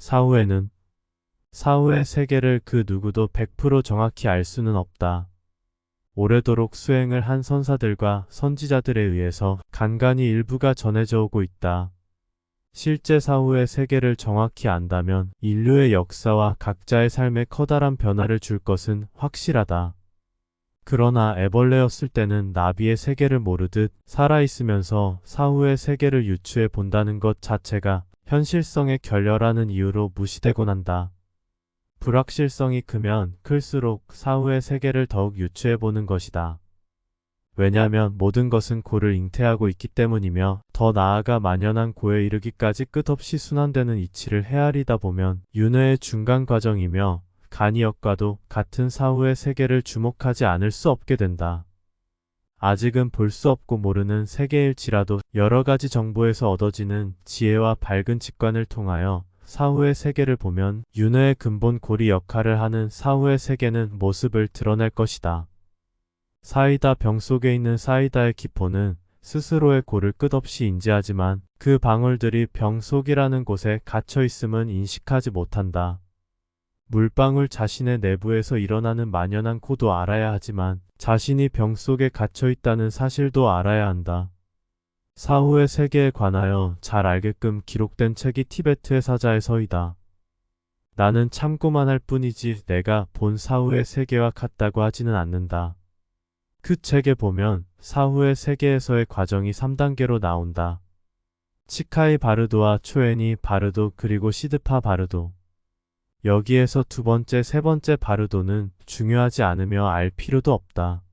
사후에는 사후의 세계를 그 누구도 100% 정확히 알 수는 없다. 오래도록 수행을 한 선사들과 선지자들에 의해서 간간히 일부가 전해져 오고 있다. 실제 사후의 세계를 정확히 안다면 인류의 역사와 각자의 삶에 커다란 변화를 줄 것은 확실하다. 그러나 애벌레였을 때는 나비의 세계를 모르듯 살아있으면서 사후의 세계를 유추해 본다는 것 자체가 현실성에 결렬하는 이유로 무시되곤 한다. 불확실성이 크면 클수록 사후의 세계를 더욱 유추해보는 것이다. 왜냐하면 모든 것은 고를 잉태하고 있기 때문이며 더 나아가 만연한 고에 이르기까지 끝없이 순환되는 이치를 헤아리다 보면 윤회의 중간 과정이며 간이역과도 같은 사후의 세계를 주목하지 않을 수 없게 된다. 아직은 볼 수 없고 모르는 세계일지라도 여러 가지 정보에서 얻어지는 지혜와 밝은 직관을 통하여 사후의 세계를 보면 윤회의 근본 고리 역할을 하는 사후의 세계는 모습을 드러낼 것이다. 사이다 병 속에 있는 사이다의 기포는 스스로의 고를 끝없이 인지하지만 그 방울들이 병 속이라는 곳에 갇혀 있음은 인식하지 못한다. 물방울 자신의 내부에서 일어나는 만연한 고도 알아야 하지만 자신이 병 속에 갇혀 있다는 사실도 알아야 한다. 사후의 세계에 관하여 잘 알게끔 기록된 책이 티베트의 사자의 서이다. 나는 참고만 할 뿐이지 내가 본 사후의 세계와 같다고 하지는 않는다. 그 책에 보면 사후의 세계에서의 과정이 3단계로 나온다. 치카이 바르도와 초에니 바르도 그리고 시드파 바르도. 여기에서 두 번째, 세 번째 바르도는 중요하지 않으며 알 필요도 없다.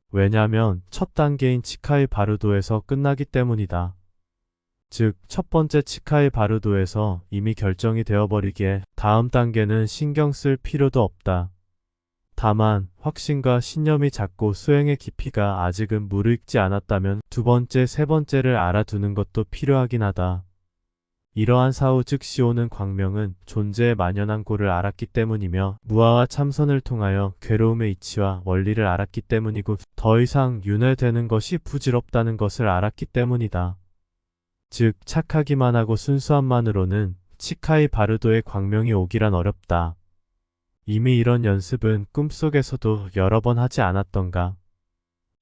왜냐하면 첫 단계인 치카이 바르도에서 끝나기 때문이다. 즉, 첫 번째 치카이 바르도에서 이미 결정이 되어버리기에 다음 단계는 신경 쓸 필요도 없다. 다만 확신과 신념이 작고 수행의 깊이가 아직은 무르익지 않았다면 두 번째, 세 번째를 알아두는 것도 필요하긴 하다. 이러한 사후 즉시 오는 광명은 존재의 만연한 고를 알았기 때문이며 무아와 참선을 통하여 괴로움의 이치와 원리를 알았기 때문이고 더 이상 윤회되는 것이 부질없다는 것을 알았기 때문이다. 즉 착하기만 하고 순수함만으로는 치카이 바르도의 광명이 오기란 어렵다. 이미 이런 연습은 꿈속에서도 여러 번 하지 않았던가.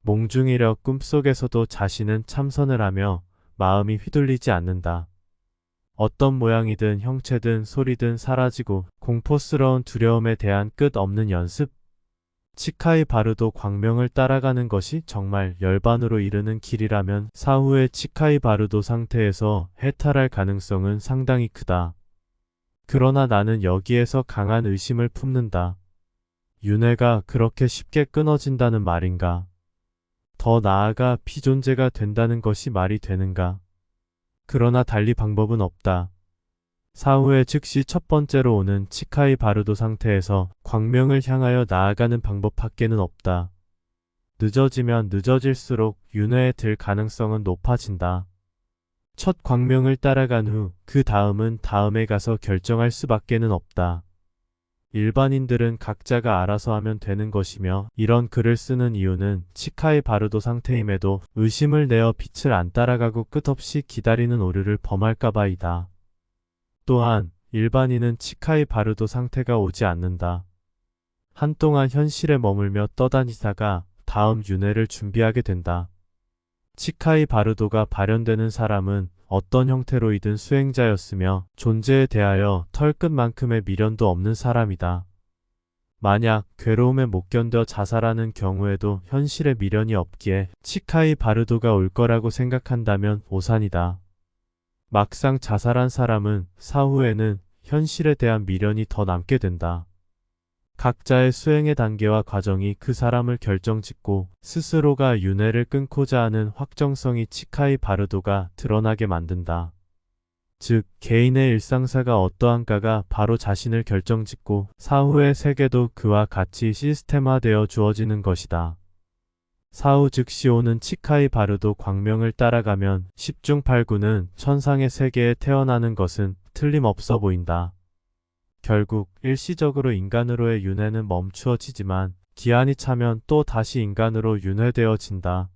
몽중이려 꿈속에서도 자신은 참선을 하며 마음이 휘둘리지 않는다. 어떤 모양이든 형체든 소리든 사라지고 공포스러운 두려움에 대한 끝없는 연습? 치카이 바르도 광명을 따라가는 것이 정말 열반으로 이르는 길이라면 사후의 치카이 바르도 상태에서 해탈할 가능성은 상당히 크다. 그러나 나는 여기에서 강한 의심을 품는다. 윤회가 그렇게 쉽게 끊어진다는 말인가? 더 나아가 비존재가 된다는 것이 말이 되는가? 그러나 달리 방법은 없다. 사후에 즉시 첫 번째로 오는 치카이 바르도 상태에서 광명을 향하여 나아가는 방법밖에는 없다. 늦어지면 늦어질수록 윤회에 들 가능성은 높아진다. 첫 광명을 따라간 후 그 다음은 다음에 가서 결정할 수밖에는 없다. 일반인들은 각자가 알아서 하면 되는 것이며 이런 글을 쓰는 이유는 치카이 바르도 상태임에도 의심을 내어 빛을 안 따라가고 끝없이 기다리는 오류를 범할까봐이다. 또한 일반인은 치카이 바르도 상태가 오지 않는다. 한동안 현실에 머물며 떠다니다가 다음 윤회를 준비하게 된다. 치카이 바르도가 발현되는 사람은 어떤 형태로이든 수행자였으며 존재에 대하여 털끝만큼의 미련도 없는 사람이다. 만약 괴로움에 못 견뎌 자살하는 경우에도 현실에 미련이 없기에 치카이 바르도가 올 거라고 생각한다면 오산이다. 막상 자살한 사람은 사후에는 현실에 대한 미련이 더 남게 된다. 각자의 수행의 단계와 과정이 그 사람을 결정짓고 스스로가 윤회를 끊고자 하는 확정성이 치카이 바르도가 드러나게 만든다. 즉 개인의 일상사가 어떠한가가 바로 자신을 결정짓고 사후의 세계도 그와 같이 시스템화되어 주어지는 것이다. 사후 즉시 오는 치카이 바르도 광명을 따라가면 10중 8구는 천상의 세계에 태어나는 것은 틀림없어 보인다. 결국 일시적으로 인간으로의 윤회는 멈추어지지만 기한이 차면 또 다시 인간으로 윤회되어진다.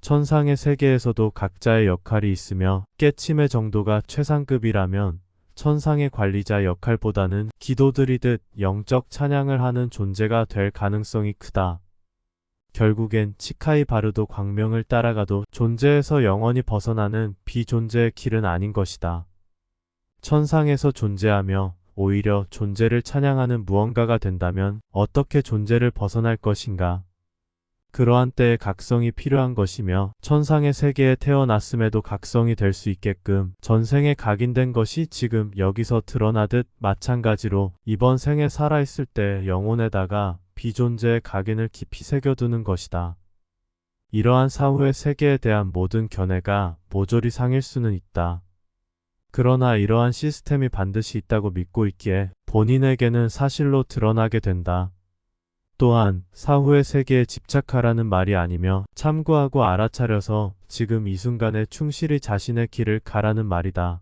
천상의 세계에서도 각자의 역할이 있으며 깨침의 정도가 최상급이라면 천상의 관리자 역할보다는 기도드리듯 영적 찬양을 하는 존재가 될 가능성이 크다. 결국엔 치카이 바르도 광명을 따라가도 존재에서 영원히 벗어나는 비존재의 길은 아닌 것이다. 천상에서 존재하며 오히려 존재를 찬양하는 무언가가 된다면 어떻게 존재를 벗어날 것인가? 그러한 때에 각성이 필요한 것이며 천상의 세계에 태어났음에도 각성이 될 수 있게끔 전생에 각인된 것이 지금 여기서 드러나듯 마찬가지로 이번 생에 살아있을 때 영혼에다가 비존재의 각인을 깊이 새겨두는 것이다. 이러한 사후의 세계에 대한 모든 견해가 모조리 상일 수는 있다. 그러나 이러한 시스템이 반드시 있다고 믿고 있기에 본인에게는 사실로 드러나게 된다. 또한 사후의 세계에 집착하라는 말이 아니며 참고하고 알아차려서 지금 이 순간에 충실히 자신의 길을 가라는 말이다.